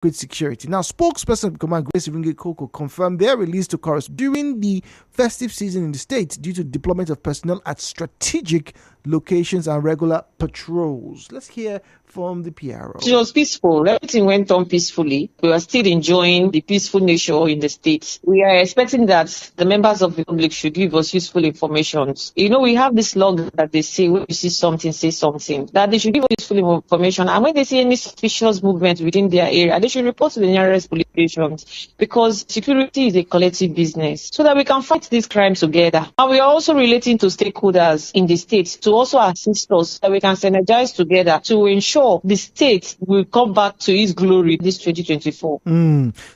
adequate security. Now, spokesperson of Command Grace Iringe Koko confirmed their release to chorus during the festive season in the state due to deployment of personnel at strategic locations and regular patrols. Let's hear from the PRO. It was peaceful. Everything went on peacefully. We are still enjoying the peaceful nature in the state. We are expecting that the members of the public should give us useful information. We have this log that they say when you see something, say something. That they should give us useful information. And when they see any suspicious movement within their area, they should report to the nearest police stations, because security is a collective business, so that we can fight these crimes together. And we are also relating to stakeholders in the state to also assist us, so that we can synergize together to ensure the state will come back to its glory this 2024.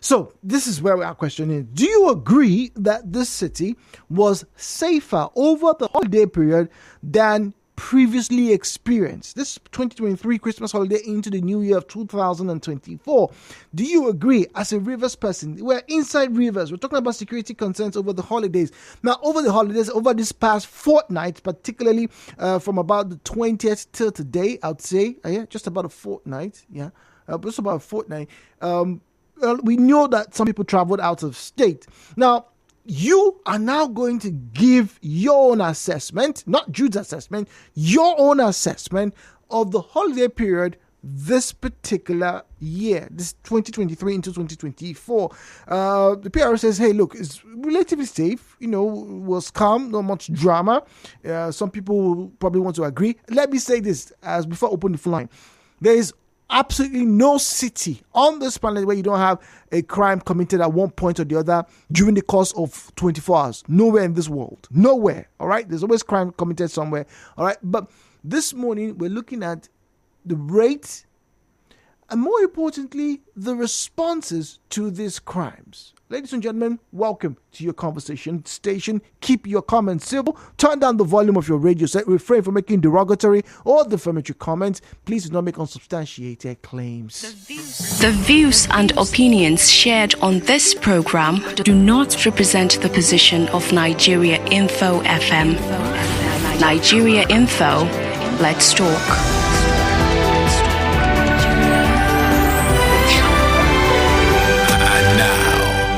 So this is where our question is. Do you agree that this city was safer over the holiday period than previously experienced? This 2023 Christmas holiday into the new year of 2024. Do you agree as a Rivers person? We're inside Rivers. We're talking about security concerns over the holidays. Now, over the holidays, over this past fortnight, particularly from about the 20th till today, I would say, just about a fortnight. Just about a fortnight. We know that some people traveled out of state. Now, you are now going to give your own assessment, not Jude's assessment, your own assessment of the holiday period this particular year, this 2023 into 2024. The PRO says, hey, look, it's relatively safe, was calm, not much drama. Some people probably want to agree. Let me say this as before I open the phone line. There is absolutely no city on this planet where you don't have a crime committed at one point or the other during the course of 24 hours. Nowhere in this world. Nowhere. All right. There's always crime committed somewhere. All right. But this morning we're looking at the rate and, more importantly, the responses to these crimes. Ladies and gentlemen, welcome to your conversation station. Keep your comments civil. Turn down the volume of your radio set. Refrain from making derogatory or defamatory comments. Please do not make unsubstantiated claims. The views and opinions shared on this program do not represent the position of Nigeria Info FM. Nigeria Info, let's talk.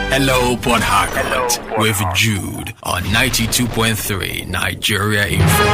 Hello, Port Harcourt, with Jude on 92.3 Nigeria Info.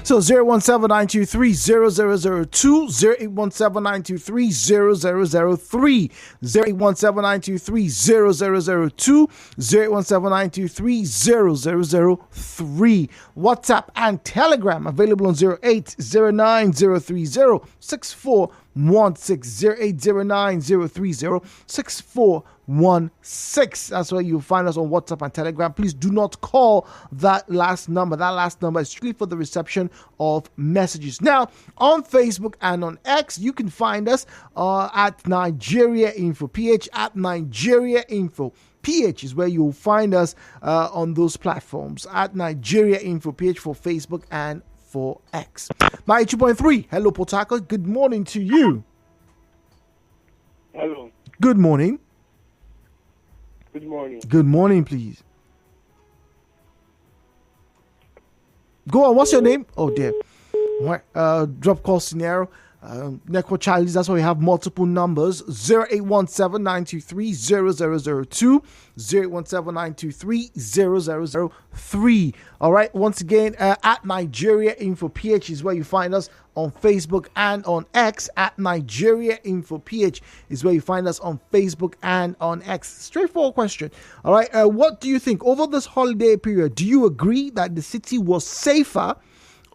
So 017-923-0002, 0817923-0003, 0817923-0002, 0817923-0003. WhatsApp and Telegram available on 08090306416, 08090306416. That's where you'll find us on WhatsApp and Telegram. Please do not call that last number. That last number is strictly for the reception of messages. Now, on Facebook and on X, you can find us at Nigeria Info PH, at Nigeria Info PH is where you'll find us on those platforms, at Nigeria Info PH for Facebook and for X. 92.3, hello Port Harcourt. Good morning to you. Hello. Good morning. Good morning. Good morning, please. Go on, what's your name? Oh dear. Drop call scenario. Network Charlies, that's why we have multiple numbers. 08179230002, 08179230003. All right, once again, at Nigeria Info PH is where you find us on Facebook and on X. At Nigeria Info PH is where you find us on Facebook and on X. Straightforward question. All right, what do you think over this holiday period? Do you agree that the city was safer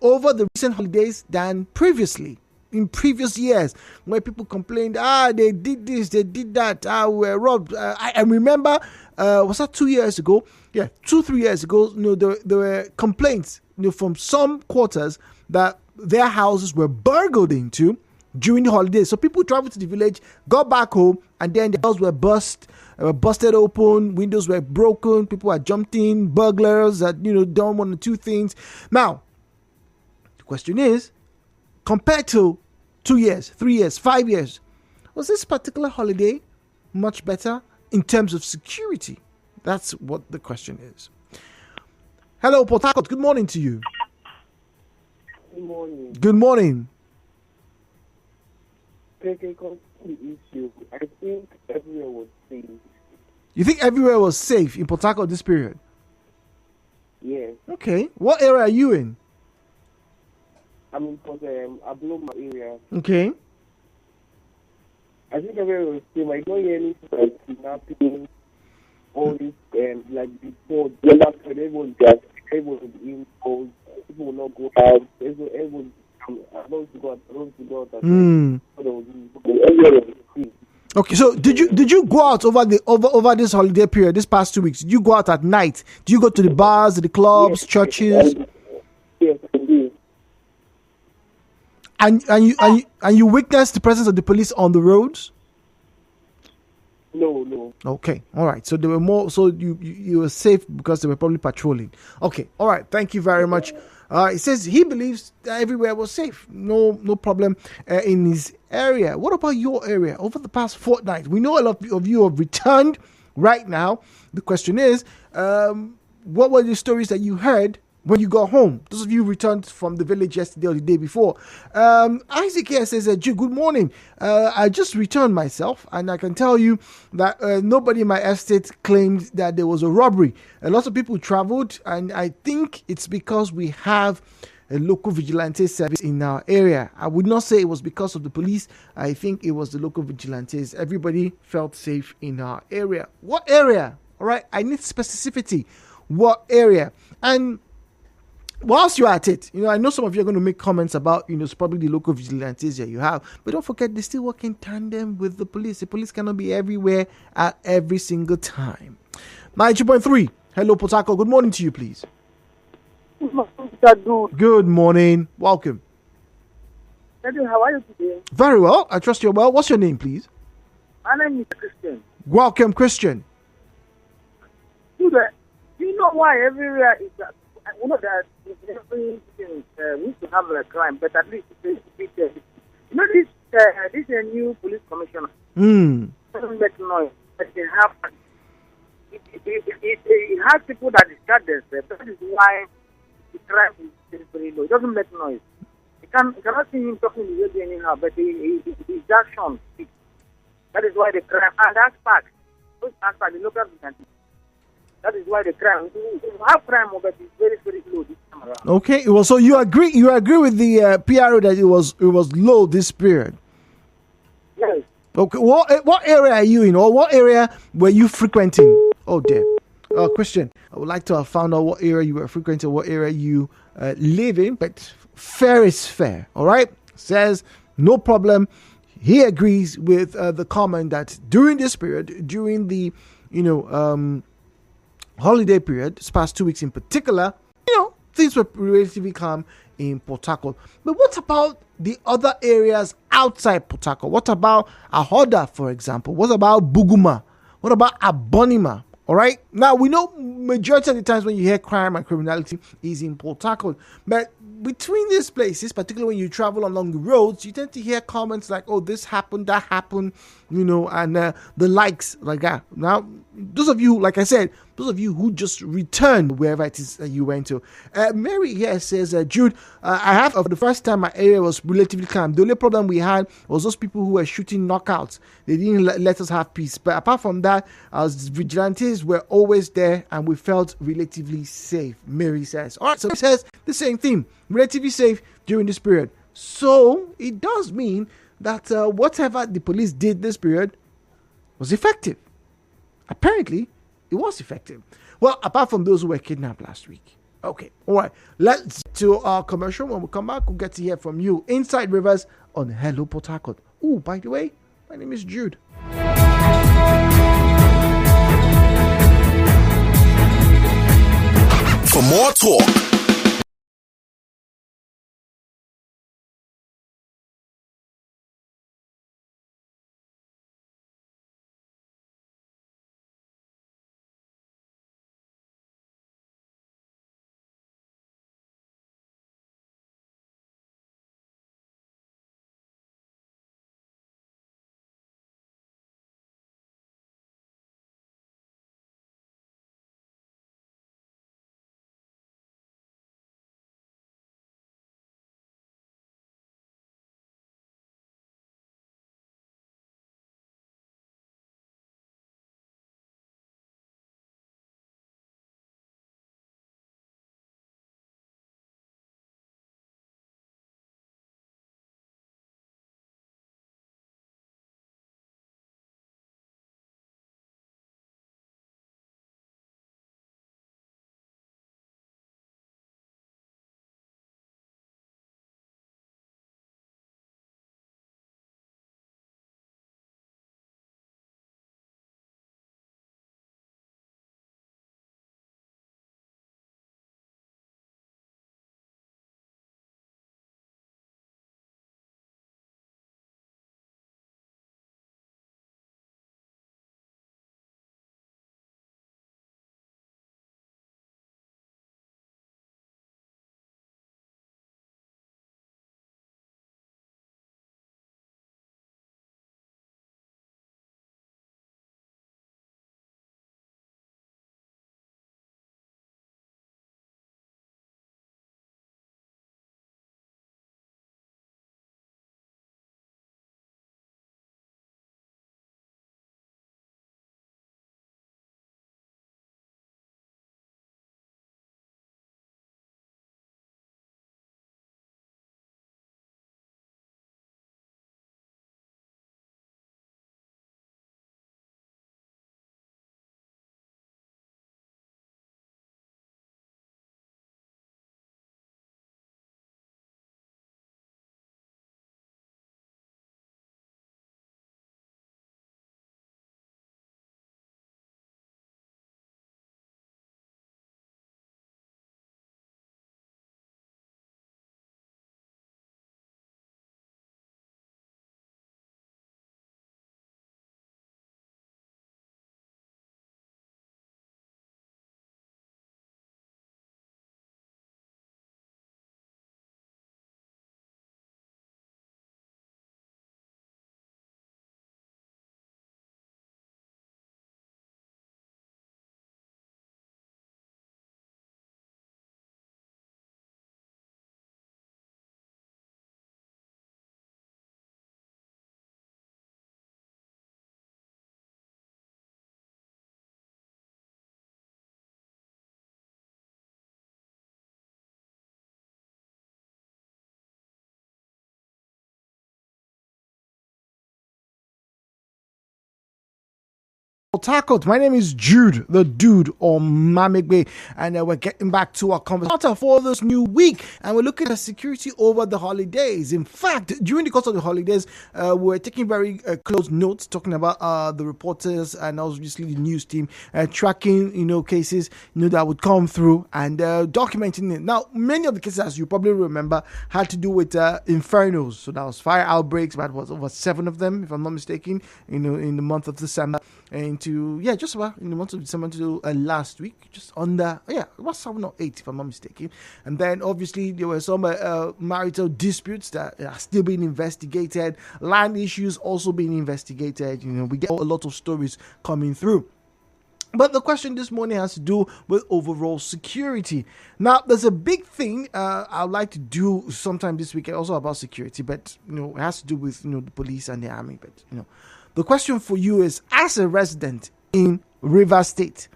over the recent holidays than previously? In previous years, where people complained, they did this, they did that, we're robbed. I remember, was that 2 years ago? Yeah, 2-3 years ago, there were complaints, from some quarters that their houses were burgled into during the holidays. So people traveled to the village, got back home, and then the houses were busted open, windows were broken, people were jumped in, burglars had, done one or two things. Now, the question is, compared to 2 years, 3 years, 5 years, was this particular holiday much better in terms of security? That's what the question is. Hello, Port Harcourt. Good morning to you. Good morning. Good morning. Taking on the issue, I think everywhere was safe. You think everywhere was safe in Port Harcourt this period? Yes. Okay. What area are you in? I'm in Abloma area. Okay. I think everywhere was safe. I don't hear anything like kidnapping, all this, like before. Everyone in cold. People will not go out. Everyone, I don't go out. Everywhere was safe. Okay, so did you go out over this holiday period, this past 2 weeks? Did you go out at night? Do you go to the bars, the clubs, Yes, churches? Yes, I do. And you witnessed the presence of the police on the roads? No. Okay, all right. So there were more. So you were safe because they were probably patrolling. Okay, all right. Thank you very much. It says he believes that everywhere was safe. No problem in his area. What about your area? Over the past fortnight, we know a lot of you have returned right now. The question is, what were the stories that you heard when you got home? Those of you returned from the village yesterday or the day before. Isaac here says, good morning. I just returned myself, and I can tell you that nobody in my estate claimed that there was a robbery. A lot of people traveled, and I think it's because we have a local vigilante service in our area. I would not say it was because of the police. I think it was the local vigilantes. Everybody felt safe in our area. What area? All right, I need specificity. What area? And whilst you're at it, I know some of you are going to make comments about, it's probably the local vigilantes that you have, but don't forget they still work in tandem with the police. The police cannot be everywhere at every single time. 92.3. Hello, Port Harcourt. Good morning to you, please. Good morning. Welcome. How are you today? Very well. I trust you're well. What's your name, please? My name is Christian. Welcome, Christian. Do you know why everywhere is that? I know that everything we used to have a crime, but at least this new police commissioner doesn't make noise, but they have it has people that discharge themselves. That is why the crime is very low. It doesn't make noise. You cannot see him talking the radio anyhow, but he just shone. That is why the crime and that's fact. Those are the local vigilante. That is why the crime, have crime, but it's very, very low this time around. Okay, well, so you agree with the PRO that it was low this period? Yes. Okay, what area are you in, or what area were you frequenting? Oh dear. Christian, I would like to have found out what area you were frequenting, what area you live in, but fair is fair, all right? Says, no problem. He agrees with the comment that during this period, during the, holiday period, this past 2 weeks in particular, things were relatively calm in Port Harcourt. But what about the other areas outside Port Harcourt? What about Ahoda, for example? What about Buguma? What about Abonima? All right. Now, we know majority of the times when you hear crime and criminality is in Port Harcourt. But between these places, particularly when you travel along the roads, you tend to hear comments like, oh, this happened, that happened, and the likes like that. Now, those of you, like I said, those of you who just returned wherever it is that you went to. Mary here says, Jude, I have for the first time my area was relatively calm. The only problem we had was those people who were shooting knockouts. They didn't let us have peace. But apart from that, our vigilantes were always there and we felt relatively safe, Mary says. All right, so it says the same thing, relatively safe during this period. So it does mean that whatever the police did this period was effective. Apparently, it was effective. Well, apart from those who were kidnapped last week. Okay, all right. Let's to our commercial. When we come back, we'll get to hear from you inside Rivers on Hello Port Harcourt. Oh, by the way, my name is Jude. For more talk, Port Harcourt. My name is Jude, the dude, or Mamigbe, and we're getting back to our conversation for this new week, and we're looking at security over the holidays. In fact, during the course of the holidays, we're taking very close notes, talking about the reporters and obviously the news team tracking, cases, that would come through and documenting it. Now, many of the cases, as you probably remember, had to do with infernos. So that was fire outbreaks, but it was over 7 of them, if I'm not mistaken, in the month of December, just about in the month of December to last week, just under, it was 7 or 8, if I'm not mistaken. And then obviously there were some marital disputes that are still being investigated, land issues also being investigated. We get a lot of stories coming through. But the question this morning has to do with overall security. Now, there's a big thing I'd like to do sometime this week also about security, but it has to do with the police and the army. But the question for you is, as a resident in Rivers State,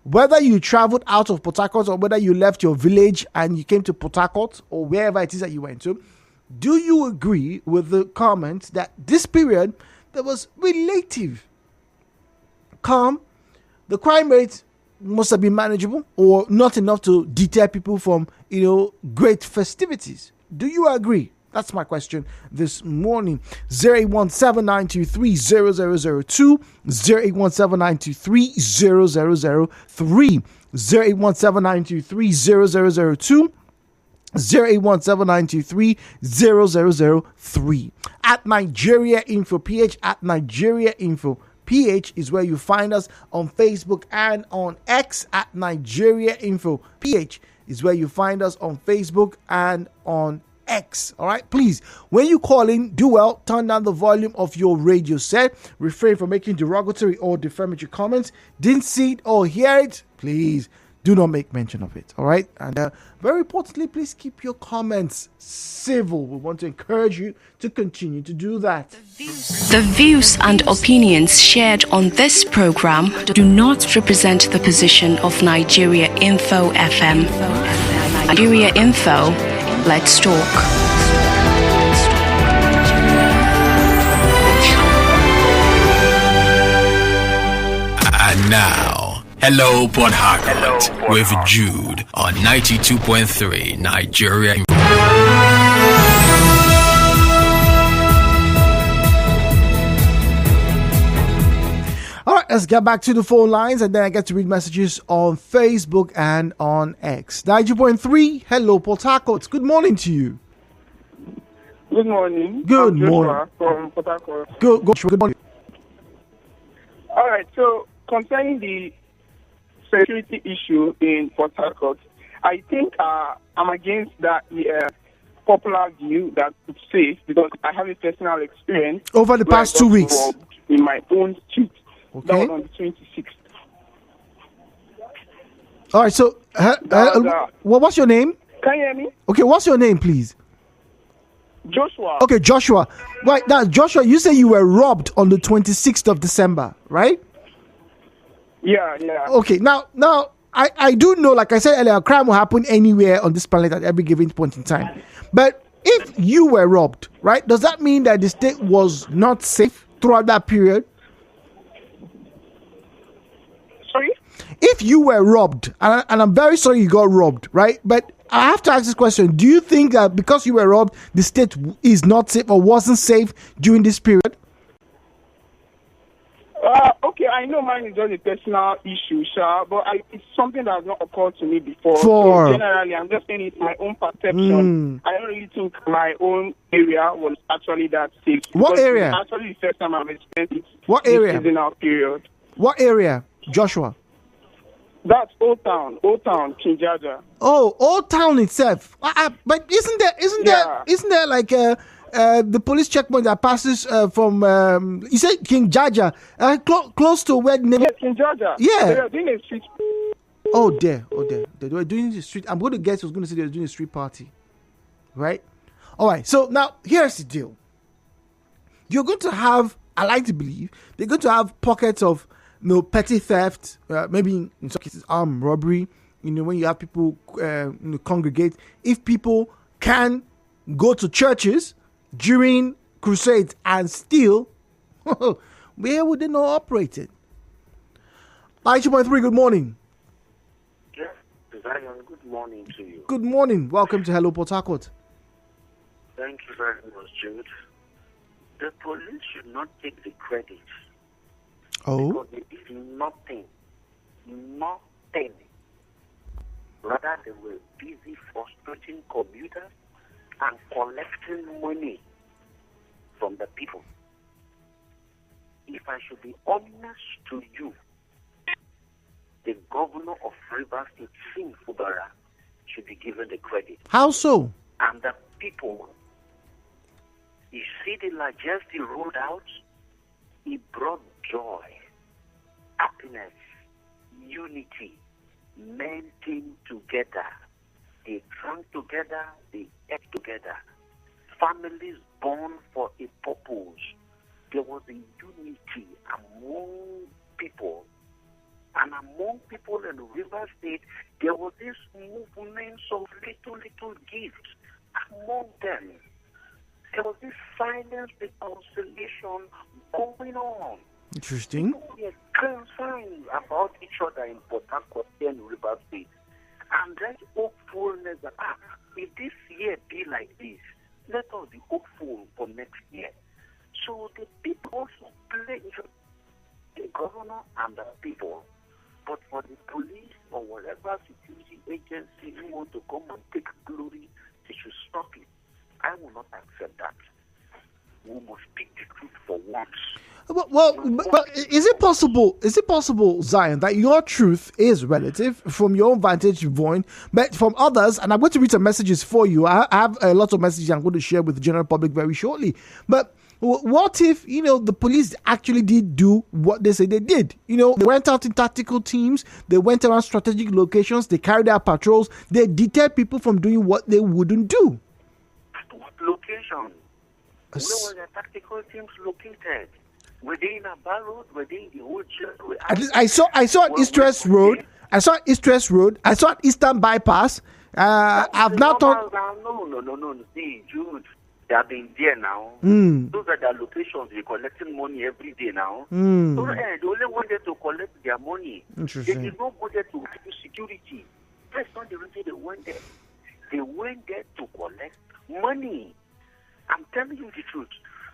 whether you traveled out of Port Harcourt or whether you left your village and you came to Port Harcourt or wherever it is that you went to, do you agree with the comment that this period there was relative calm? The crime rate must have been manageable or not enough to deter people from, great festivities. Do you agree? That's my question this morning. 08179230002, 08179230003, 08179230002, 08179230003. At Nigeria Info PH, at Nigeria Info PH is where you find us on Facebook and on X. At Nigeria Info PH is where you find us on Facebook and on X. All right, please, when you call in, do well, turn down the volume of your radio set, refrain from making derogatory or defamatory comments. Didn't see it or hear it, please do not make mention of it. All right, and very importantly, please keep your comments civil. We want to encourage you to continue to do that. The views and opinions shared on this program do not represent the position of Nigeria Info FM. Nigeria Info, let's talk. And now, hello Port Harcourt with Jude on 92.3 Nigeria Info. All right, let's get back to the phone lines, and then I get to read messages on Facebook and on X. 90.3, hello Port Harcourt. Good morning to you. Good morning. Good morning. Joshua from Port Harcourt. Good morning. All right, so concerning the security issue in Port Harcourt, I think I'm against that popular view that it's safe, because I have a personal experience over the past 2 weeks in my own street. Okay. That was on the 26th. All right, so what's your name? Can you hear me? Okay, what's your name, please? Joshua. Okay, Joshua. Right now, Joshua, you say you were robbed on the 26th of December, right? Yeah. Okay, now I do know, like I said earlier, crime will happen anywhere on this planet at every given point in time. But if you were robbed, right, does that mean that the state was not safe throughout that period? Sorry? If you were robbed, and I'm very sorry you got robbed, right? But I have to ask this question. Do you think that because you were robbed, the state is not safe or wasn't safe during this period? Okay, I know mine is just a personal issue, sure, but it's something that has not occurred to me before. So generally, I'm just saying it's my own perception. I don't really think my own area was actually that safe. What area? It's actually the first time I've experienced it. What area? This seasonal period. What area, Joshua? That's Old Town, King Jaja. Oh, Old Town itself. But isn't there like the police checkpoint that passes from you said King Jaja, close to where? Yeah, King Jaja. Yeah. They were doing a street. Oh, there. They were doing the street. I'm going to guess. I was going to say they were doing a street party, right? All right. So now here's the deal. You're going to have, I like to believe, they're going to have pockets of petty theft, maybe in some cases armed robbery. When you have people congregate, if people can go to churches during crusades and steal, where would they not operate it? 92.3, good morning. Yes, Zion, good morning to you. Good morning. Welcome to Hello Port Harcourt. Thank you very much, Jude. The police should not take the credit. Oh? Because they did nothing. Nothing. Rather, they were busy frustrating commuters and collecting money from the people. If I should be honest to you, the governor of Rivers State, Sim Fubara, should be given the credit. How so? And the people, you see the largest he rolled out, he brought joy, happiness, unity. Men came together. They drank together, they ate together. Families born for a purpose. There was a unity among people. And among people in River State, there was this movement of little gifts among them. There was this silence reconciliation going on. Interesting. People were concerned about each other in Port Harcourt and River State. And that hopefulness that, if this year be like this, let us be hopeful for next year. So the people also play the governor and the people. But for the police or whatever security agency who want to come and take glory, they should stop it. I will not accept that. We must speak the truth for once. Well, is it possible, Zion, that your truth is relative from your own vantage point, but from others, and I'm going to read some messages for you. I have a lot of messages I'm going to share with the general public very shortly. But what if, the police actually did do what they say they did? They went out in tactical teams, they went around strategic locations, they carried out patrols, they deterred people from doing what they wouldn't do. At what location? Where were the tactical teams located? Were they in a road? Were they in the old church? I saw East West Road. I saw East West Road. I saw Eastern Bypass. I've now thought. No. See, Jude, they have been there now. Those are their locations. They're collecting money every day now. So they only wanted to collect their money. Interesting. They did not go there to do security. That's not the reason they went there. They went there to collect money. I'm telling you the truth.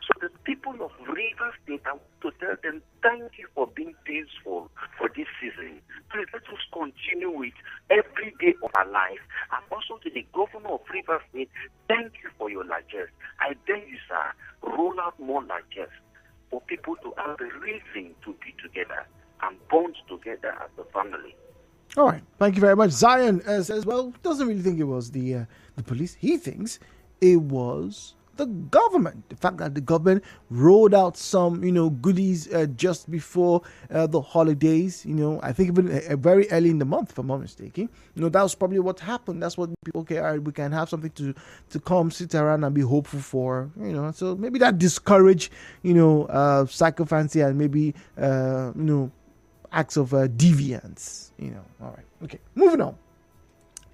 So the people of Rivers State, I want to tell them, thank you for being peaceful for this season. Please let us continue it every day of our life. And also to the governor of Rivers State, thank you for your largesse. I beg you, sir, roll out more largesse for people to have a reason to be together and bond together as a family. All right. Thank you very much. Zion says, well, doesn't really think it was the police. He thinks it was the government. The fact that the government rolled out some, goodies just before the holidays. I think even very early in the month, if I'm not mistaken. That was probably what happened. That's what people, okay, all right, we can have something to come sit around and be hopeful for. So maybe that discouraged, sycophancy and maybe, acts of deviance. All right. Okay. Moving on.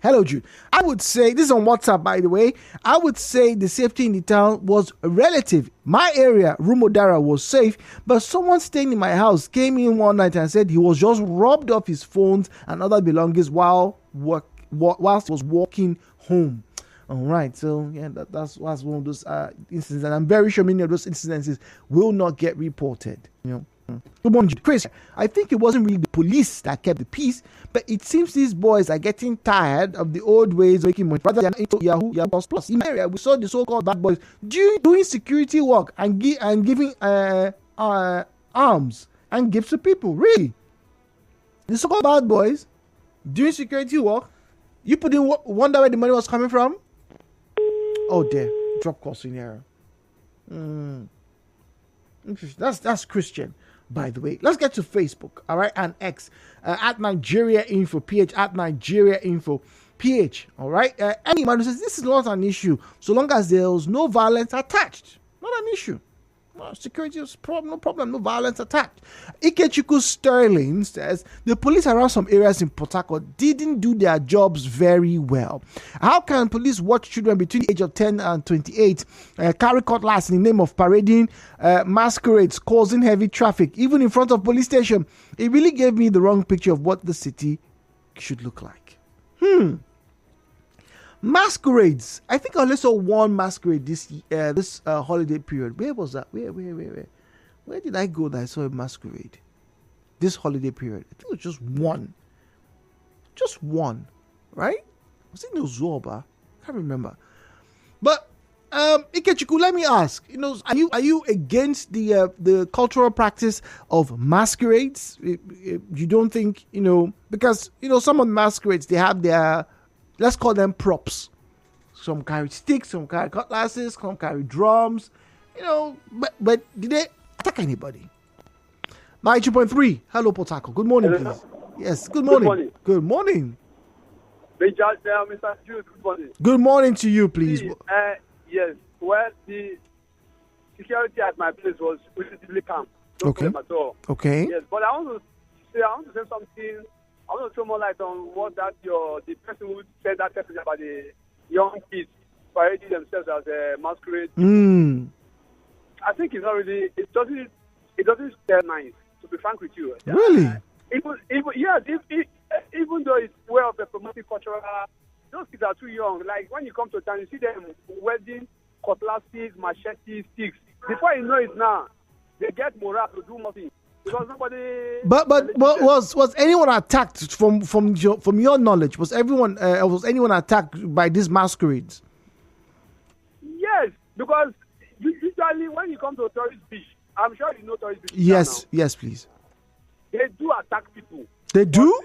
Hello, Jude. I would say, this is on WhatsApp, by the way, I would say the safety in the town was relative. My area, Rumodara, was safe, but someone staying in my house came in one night and said he was just robbed of his phones and other belongings whilst he was walking home. All right, so yeah, that's one of those incidents, and I'm very sure many of those incidences will not get reported. Good morning, Chris. I think it wasn't really the police that kept the peace, but it seems these boys are getting tired of the old ways of making money rather than into Yahoo plus. In my area, we saw the so-called bad boys doing security work and giving arms and gifts to people. Really, the so-called bad boys doing security work. You put in wonder where the money was coming from. Oh dear, drop calls in error. That's Christian. By the way, let's get to Facebook, all right, and X at Nigeria Info PH at Nigeria Info PH, all right. Anyone who says this is not an issue so long as there was no violence attached, not an issue. Security is no problem, no violence attacked. Ikechukwu Sterling says the police around some areas in Port Harcourt didn't do their jobs very well. How can police watch children between the age of 10 and 28 carry cutlass in the name of parading masquerades, causing heavy traffic, even in front of police station? It really gave me the wrong picture of what the city should look like. Masquerades. I think I only saw one masquerade this holiday period. Where was that? Where did I go that I saw a masquerade this holiday period? I think it was just one. Just one, right? Was it Nozoba? I can't remember. But Ikechukwu, let me ask. Are you against the cultural practice of masquerades? You don't think because some of the masquerades, they have their, let's call them props. Some carry sticks, some carry cutlasses, some carry drums. But did they attack anybody? 92.3. Hello, Port Harcourt. Good morning, please. Yes, good morning. Good morning. Mr. Jude, good morning. Good morning to you, please. Yes. Well, the security at my place was relatively calm. No problem at all. Okay. Yes, but I want to say something. I want to throw more light on what the person who said that message about the young kids parading themselves as a masquerade. I think it's not really. It doesn't stay nice. To be frank with you. Really? Even though it's way of the promoting cultural, those kids are too young. Like when you come to town, you see them welding cutlasses, machetes, sticks. Before you know it now, they get morale to do nothing. Because nobody. But was anyone attacked from your knowledge? Was anyone attacked by these masquerades? Yes, because usually when you come to a tourist beach, I'm sure you know tourist beach. Yes, please. They do attack people. They do?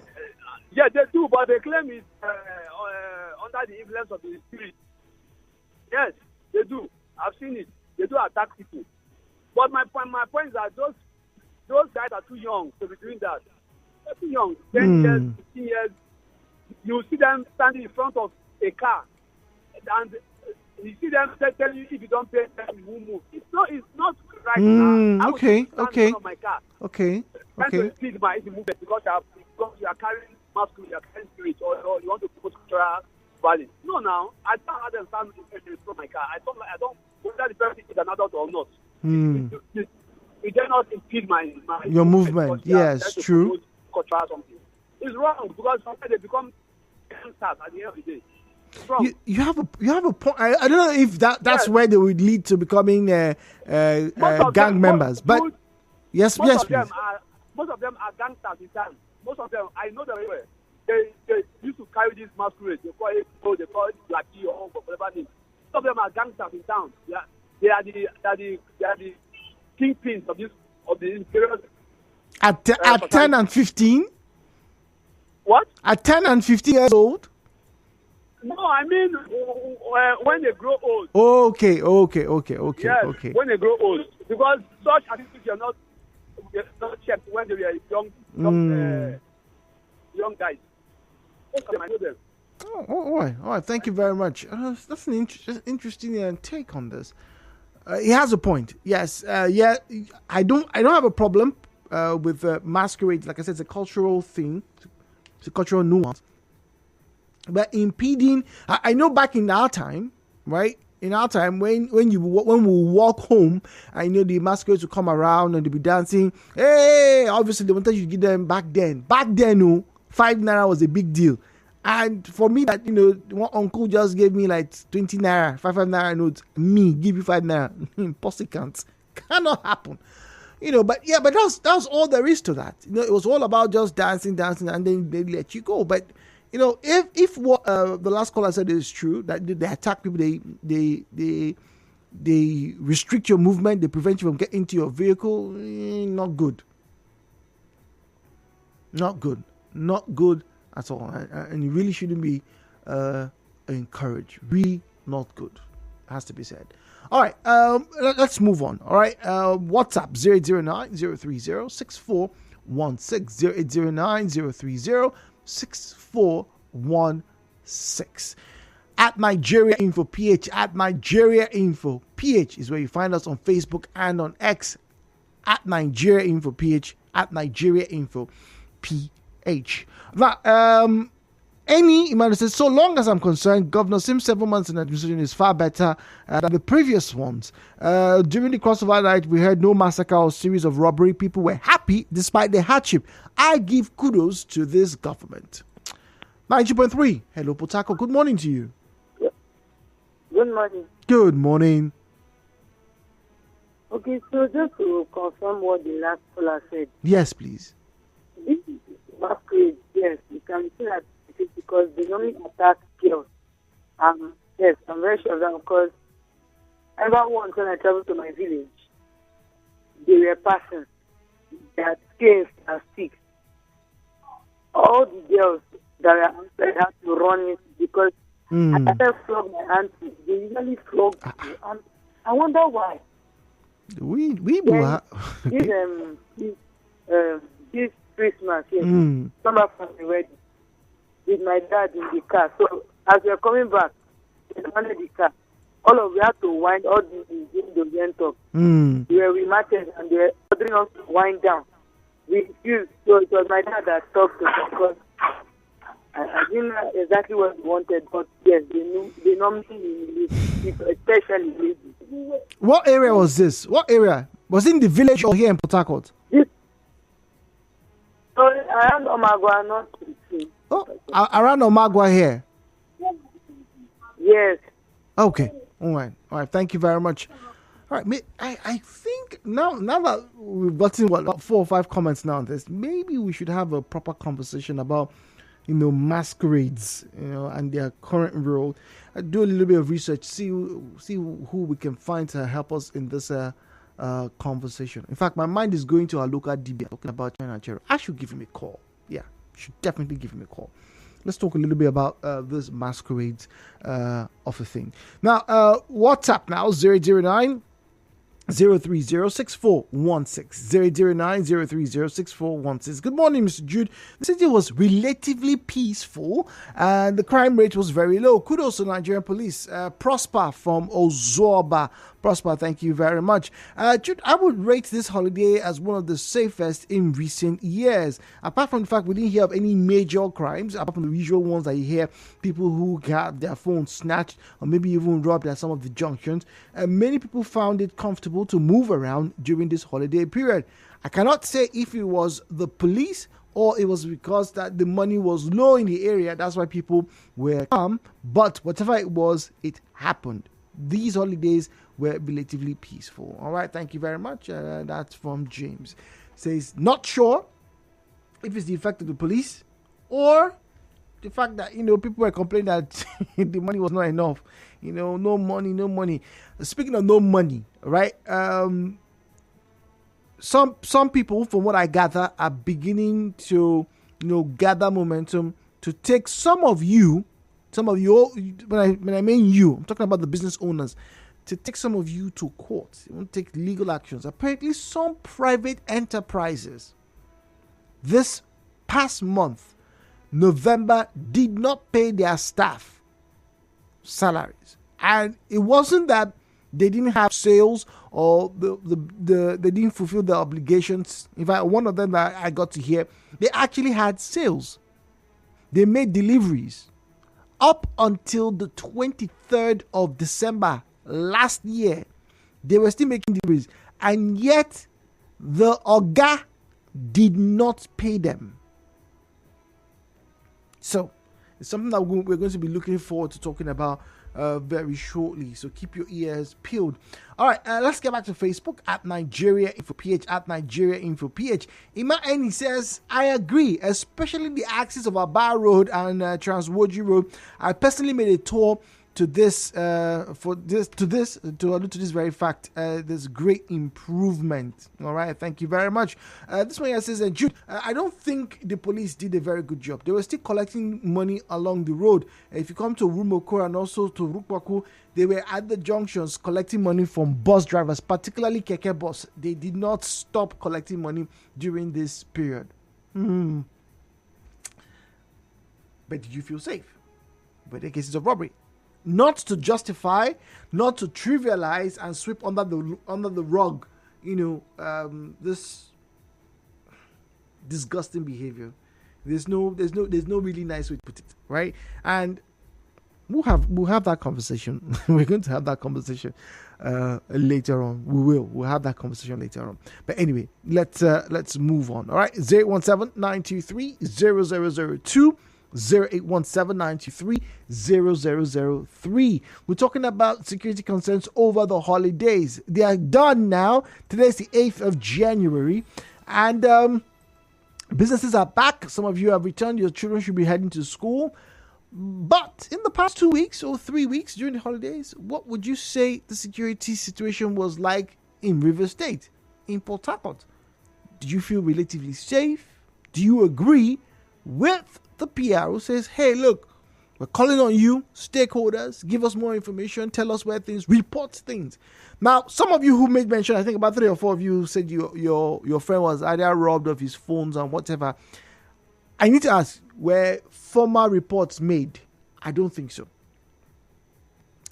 Yeah, they do, but they claim it's under the influence of the spirit. Yes, they do. I've seen it. They do attack people. But my point is that those guys are too young to be doing that. They're too young. 10 years, 15 years. You see them standing in front of a car. And you see them telling you if you don't pay them, you won't move. It's not right now. Okay. In front of my car. Okay. Trying to speed my movement because you are carrying masculine, you are carrying spirit, or you want to put cultural value. No, now I don't have them stand in front of my car. I don't whether the person is an adult or not. You dare not impede my your movement. Yes, true. Cultural something. It's wrong because sometimes they become gangsters at the end of the day. You have a point. I don't know if that's where they would lead to becoming gang members, but yes, please. Most of them are gangsters in town. Most of them, I know them very well. They used to carry this masquerade. They call it Blackie or whatever name. Most of them are gangsters in town. Yeah, they are the kingpins of the imperial. At 10 and 15. What? At 10 and 15 years old. No, I mean when they grow old. Okay. Yes, okay. When they grow old, because such attitudes are not checked when they were young guys. I know them. All right. Thank you very much. That's an interesting take on this. He has a point. Yes. I don't have a problem with masquerades. Like I said, it's a cultural thing. It's a cultural nuance. But impeding, I know back in our time, right? In our time, when we walk home, I know the masquerades will come around and they'll be dancing. Hey, obviously they wanted you to give them back then. Back then, 5 naira was a big deal. And for me, that one uncle just gave me like 20 naira, 5 naira notes. Me give you 5 naira, impossible, cannot happen. But that's all there is to that. It was all about just dancing, and then they let you go. But if what the last caller said is true, that they attack people, they restrict your movement, they prevent you from getting into your vehicle, not good. Not good at all. And you really shouldn't be encouraged. Really not good. Has to be said. All right, let's move on. All right, WhatsApp 08090306416 08090306416 at Nigeria Info PH at Nigeria Info PH is where you find us on Facebook and on X at Nigeria Info PH, at Nigeria Info PH. Now, any Emmanuel says, so long as I'm concerned, Governor Sim's 7 months in administration is far better than the previous ones. During the crossover night, we heard no massacre or series of robbery. People were happy despite the hardship. I give kudos to this government. 90.3. Hello, Potako. Good morning to you. Good morning. Good morning. Okay, so just to confirm what the last caller said. Yes, please. This masquerade, yes, you can say that it is because they normally attack girls. Yes, I'm very sure of that because ever once when I traveled to my village, they were passing their skins and sticks. All the girls that were outside had to run it because I started flog my auntie. They usually flog me. And I wonder why. We this Christmas, yes, summer family wedding with my dad in the car. So as we are coming back, we landed the car. All of we had to wind all the windows went up. We were rematched and they were ordering us to wind down. We refused. So it was my dad that talked to us because I didn't know exactly what we wanted, but yes, they normally especially ladies. What area was this? What area? Was it in the village or here in Port Harcourt? Around Omagua, not around Omagua here. Yes. Okay. All right. Thank you very much. All right. I think now that we've gotten about 4 or 5 comments now on this, maybe we should have a proper conversation about masquerades, and their current role. Do a little bit of research, see who we can find to help us in this conversation. In fact, my mind is going to our local DB talking about Nigeria. I should give him a call. Yeah, should definitely give him a call. Let's talk a little bit about this masquerades of a thing. Now, WhatsApp now 009 0306416 009 0306416. Good morning, Mr. Jude. The city was relatively peaceful and the crime rate was very low. Kudos to Nigerian police. Prosper from Ozoba. Prosper, thank you very much. Jude, I would rate this holiday as one of the safest in recent years. Apart from the fact we didn't hear of any major crimes, apart from the usual ones that you hear, people who got their phones snatched or maybe even robbed at some of the junctions, many people found it comfortable to move around during this holiday period. I cannot say if it was the police or it was because that the money was low in the area, that's why people were calm, but whatever it was, it happened. These holidays were relatively peaceful. All right, thank you very much. That's from James. Says, not sure if it's the effect of the police or the fact that, people were complaining that the money was not enough. No money. Speaking of no money, right? Some people, from what I gather, are beginning to, gather momentum to take some of you, when I mean you, I'm talking about the business owners, to take some of you to court. They want to take legal actions. Apparently, some private enterprises this past month, November, did not pay their staff salaries. And it wasn't that they didn't have sales or they didn't fulfill their obligations. In fact, one of them that I got to hear, they actually had sales. They made deliveries. Up until the 23rd of December last year, they were still making deliveries. And yet, the Oga did not pay them. So, it's something that we're going to be looking forward to talking about very shortly. So keep your ears peeled. All right, let's get back to Facebook at Nigeria Info PH at Nigeria Info PH. Ima Eni says, I agree, especially the axis of Aba Road and Transwoji Road. I personally made a tour to this to allude to this very fact. There's great improvement. All right, thank you very much. This one here says, Jude, I don't think the police did a very good job. They were still collecting money along the road. If you come to Rumoko and also to Rukwaku, they were at the junctions collecting money from bus drivers, particularly Keke bus. They did not stop collecting money during this period. But did you feel safe? Were there cases of robbery? not to justify, not to trivialize and sweep under the rug, this disgusting behavior. There's no really nice way to put it, right? And we'll have that conversation. We're going to have that conversation later on. We'll have that conversation later on. But anyway, let's move on. All right, 0817-923-0002. 0817-923-0003. We're talking about security concerns over the holidays. They are done now. Today's the 8th of January. And businesses are back. Some of you have returned. Your children should be heading to school. But in the past 2 weeks or 3 weeks during the holidays, what would you say the security situation was like in Rivers State, in Port Harcourt? Did you feel relatively safe? Do you agree with the PR who says, hey, look, we're calling on you, stakeholders, give us more information, tell us where things, report things. Now, some of you who made mention, I think about 3 or 4 of you said your friend was either robbed of his phones and whatever. I need to ask, were formal reports made? I don't think so.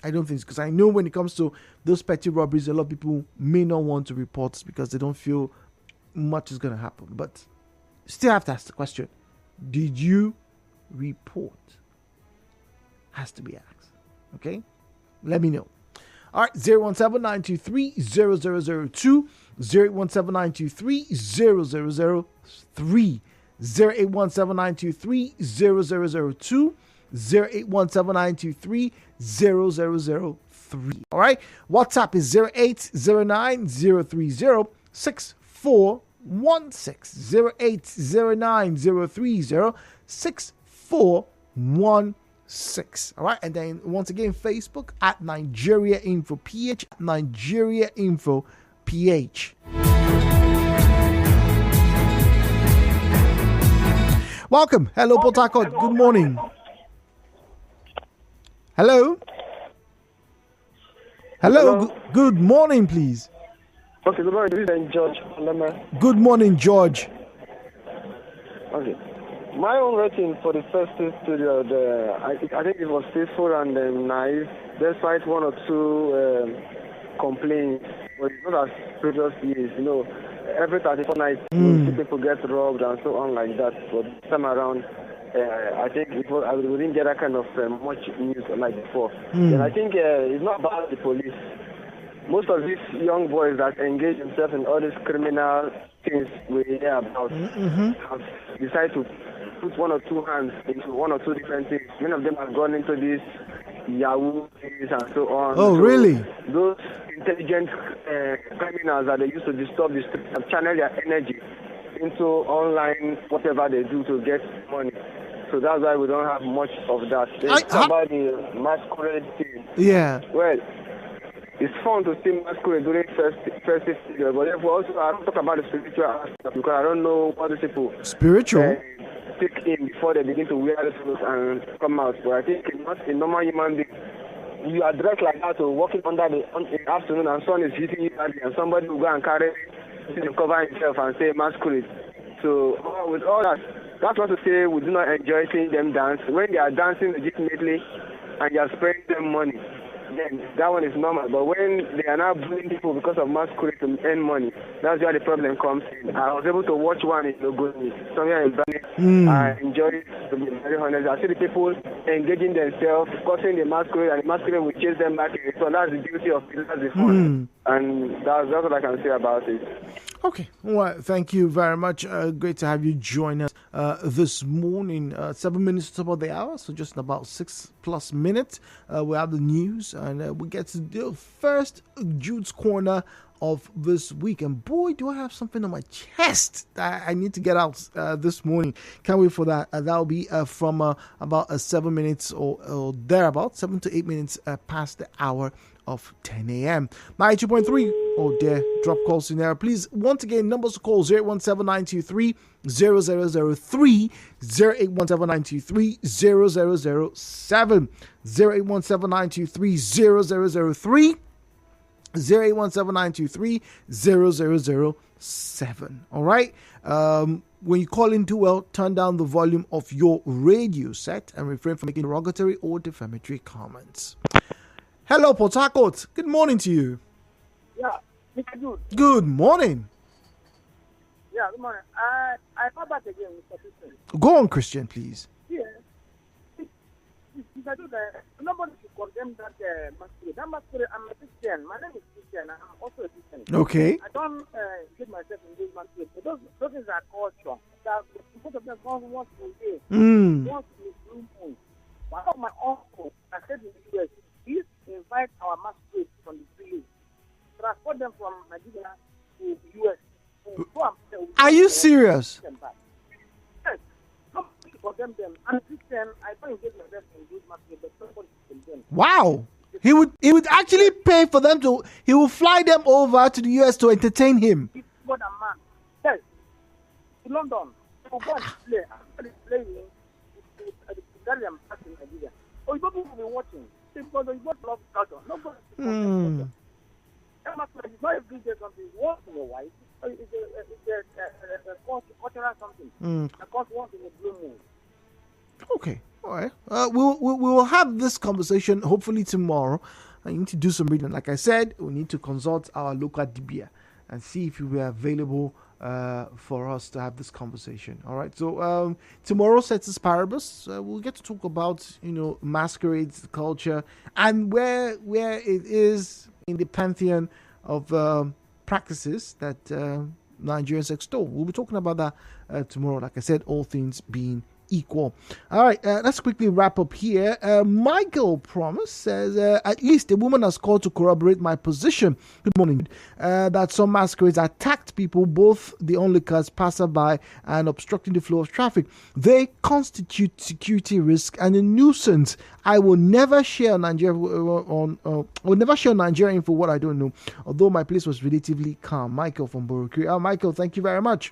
Because I know when it comes to those petty robberies, a lot of people may not want to report because they don't feel much is going to happen. But still have to ask the question. Did you report? Has to be asked. Okay? Let me know. All right, 017-923-0002, 0817923-0003, 0817923-0002, 0817923-0003. All right? WhatsApp is 08090306416. 08090306416. All right, and then once again, Facebook at Nigeria Info PH, Nigeria Info PH. Welcome. Hello, Port Harcourt. Good morning. Hello. Hello. Good morning, please. Okay, good morning. This is George. Good morning, George. Okay. My own rating for the first period, I think it was peaceful and nice, despite 1 or 2 complaints. But it's not as previous years, every 34 nights people get robbed and so on like that. But this time around, I think we didn't get that kind of much news like before. And I think it's not about the police. Most of these young boys that engage themselves in all these criminal things we hear about have decided to put 1 or 2 hands into 1 or 2 different things. Many of them have gone into this Yahoo things and so on. Oh, so really? Those intelligent criminals that they used to disturb the streets have channeled their energy into online whatever they do to get money. So that's why we don't have much of that. About the masquerade thing. Yeah. Well, it's fun to see masquerade during festive period, but if we also I don't talk about the spiritual aspect because I don't know what the people spiritual take in before they begin to wear the clothes and come out. But I think not a normal human being. You are dressed like that, or walking under the afternoon, and sun is hitting you badly, and somebody will go and carry and cover himself and say masquerade. So with all that, that's not to say we do not enjoy seeing them dance. When they are dancing legitimately and you are spraying them money, then that one is normal. But when they are now bullying people because of masquerade to earn money, that's where the problem comes in. I was able to watch one in Ogoni, somewhere in Bani. I enjoyed it, to be very honest. I see the people engaging themselves, causing the masquerade, and the masquerade will chase them back. So that's the beauty of it. That's the fun. And that's what I can say about it. Okay, well, thank you very much. Great to have you join us this morning. 7 minutes to top of the hour, so just about 6+ minutes. We have the news, and we get to do first Jude's Corner of this week. And boy, do I have something on my chest that I need to get out this morning. Can't wait for that. That'll be from about 7 minutes or thereabouts, 7 to 8 minutes past the hour of 10 a.m. 92.3. Oh dear, drop call scenario. Please, once again, numbers to call 0817923-0003, 0817923-0007, 0817923-0003. 08179230007. All right. When you call in too well, turn down the volume of your radio set and refrain from making derogatory or defamatory comments. Hello, Port Harcourt. Good morning to you. Yeah, Mr. Good. Good morning. Yeah, good morning. I call back again, Mr. Christian. Go on, Christian, please. Yeah. Mr. Good, nobody should condemn that masquerade. That masquerade, I'm a Christian. My name is Christian. I'm also a Christian. Okay. I don't get myself in those masquerades. Those things are culture. That most of them gone once a day. Once in a blue moon. One of my uncles, I said in the US, he used to invite our masquerades from the village, transport them from Nigeria to the US. Are you serious? Yes. Nobody should condemn them. I'm Christian. I don't get myself in those masquerades, but nobody should condemn. Wow. He would actually pay for them to. He will fly them over to the US to entertain him. It's more than man. Yes. To London. To go and play. I'm playing to Italian parts in Nigeria. Oh, you people will be watching. Because you want to love culture. Nobody should condemn culture. It's not every day something. Once in a while. It's a cultural something. A culture once in a blue moon. Okay. All right. We will have this conversation hopefully tomorrow. I need to do some reading. Like I said, we need to consult our local DBA and see if we are available for us to have this conversation. All right. So tomorrow, Ceteris Paribus, we'll get to talk about masquerades, culture, and where it is in the pantheon of practices that Nigerians extol. We'll be talking about that tomorrow. Like I said, all things being equal. All right, let's quickly wrap up here. Michael Promise says, at least a woman has called to corroborate my position. Good morning. That some masquerades attacked people, both the onlookers, passerby, and obstructing the flow of traffic. They constitute security risk and a nuisance. I will never share Nigeria Nigeria info what I don't know, although my place was relatively calm. Michael from Borokiri. Michael, thank you very much.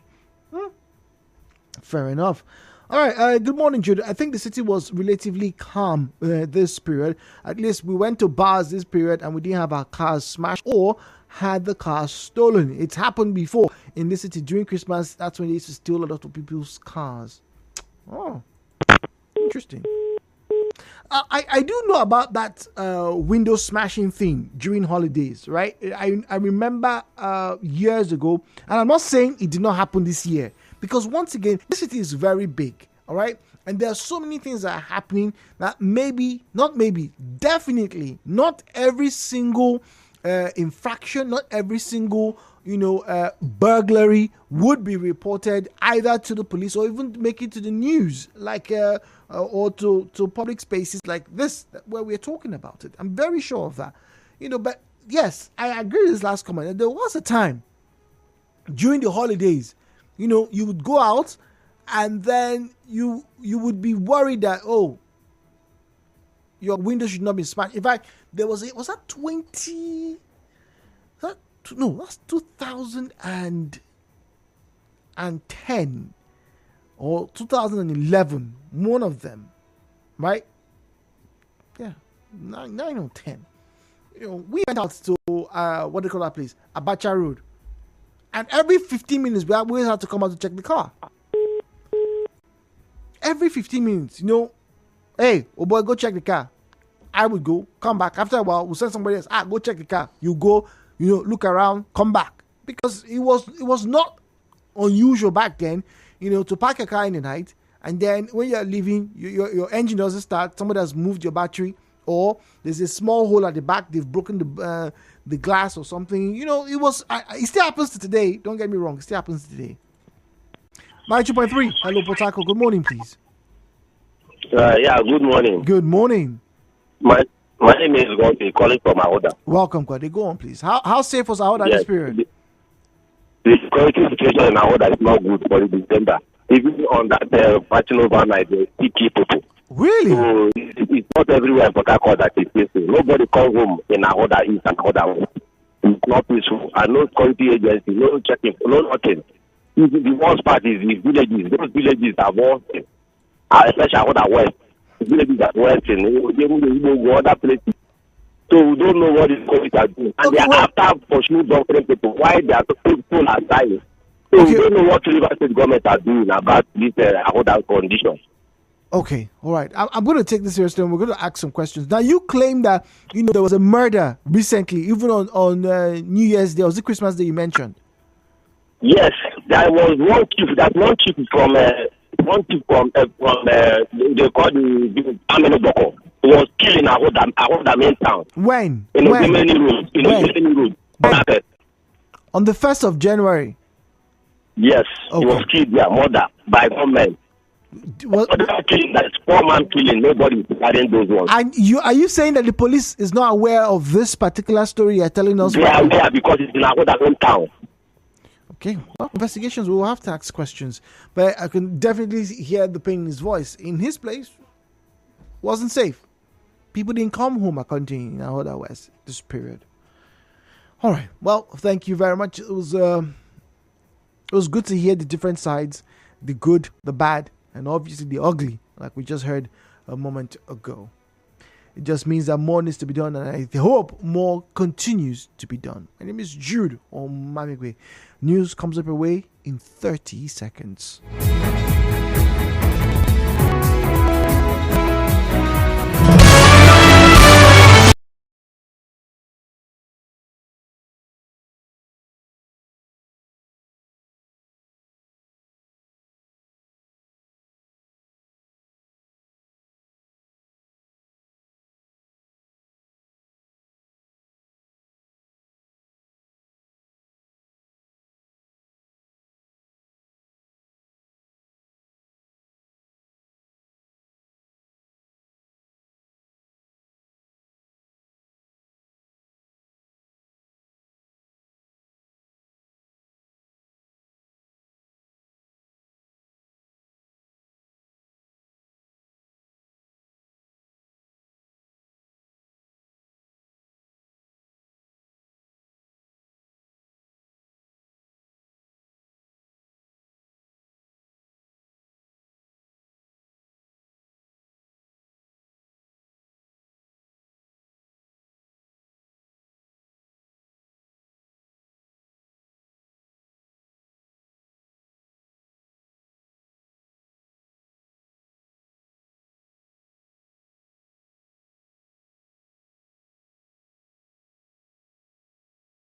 Fair enough. All right, good morning, Jude. I think the city was relatively calm this period. At least we went to bars this period and we didn't have our cars smashed or had the cars stolen. It's happened before in this city during Christmas. That's when they used to steal a lot of people's cars. Oh, interesting. I do know about that window smashing thing during holidays, right? I remember years ago, and I'm not saying it did not happen this year. Because once again, this city is very big, all right? And there are so many things that are happening that definitely not every single infraction, not every single, burglary would be reported either to the police or even make it to the news, like, or to public spaces like this, where we're talking about it. I'm very sure of that, but yes, I agree with this last comment. There was a time during the holidays, you would go out and then you would be worried that, your window should not be smashed. In fact, was that 2010 or 2011, one of them, right? Yeah, 9 or 10. We went out to, what do you call that place? Abacha Road. And every 15 minutes, we always have to come out to check the car. Every 15 minutes, hey, oh boy, go check the car. I would go, come back. After a while, we'll send somebody else. Go check the car. You go, look around, come back. Because it was not unusual back then, to park a car in the night. And then when you're leaving, your engine doesn't start. Somebody has moved your battery. Or there's a small hole at the back. They've broken the glass or something. It still happens to today. Don't get me wrong. It still happens today. 92.3. Hello, Port Harcourt. Good morning, please. Good morning. Good morning. My name is Gode, calling from Ahoda. Welcome, Gode. Go on, please. How safe was Ahoda this period? The security situation in Ahoda is not good for December. Even on that fashion overnight, they still keep people. Really? So it's not everywhere in Port Harcourt that is peaceful. Nobody comes home in Ahoda East and Ahoda West. It's not peaceful. And no security agency, no checking, no nothing. The worst part is the villages. Those villages are worse, especially Ahoda West. The villages are worse, they will go other places. So we don't know what is going to do. And they are after pursuing different people. Why they are people are dying. So we don't know what River State government are doing about this other conditions. Okay, all right. I'm going to take this seriously and we're going to ask some questions. Now, you claim that, there was a murder recently, even on New Year's Day. Was it Christmas Day you mentioned? Yes, there was one chief from they call the Ameno Boko. He was killed in Ahoda main town. When? In the road. On the 1st of January? Yes, okay. He was killed there, murder by gunmen. That's 4-man killing. Nobody is regarding those ones. And are you saying that the police is not aware of this particular story you're telling us? They are aware because it's in Ahoda own town. Okay, well, investigations, we will have to ask questions. But I can definitely hear the pain in his voice. In his place, wasn't safe. People didn't come home, according to Ahoda West, this period. All right, well, thank you very much. It was good to hear the different sides, the good, the bad, and obviously the ugly, like we just heard a moment ago. It just means that more needs to be done, and I hope more continues to be done. My name is Jude on Mamigwe. News comes up your way in 30 seconds.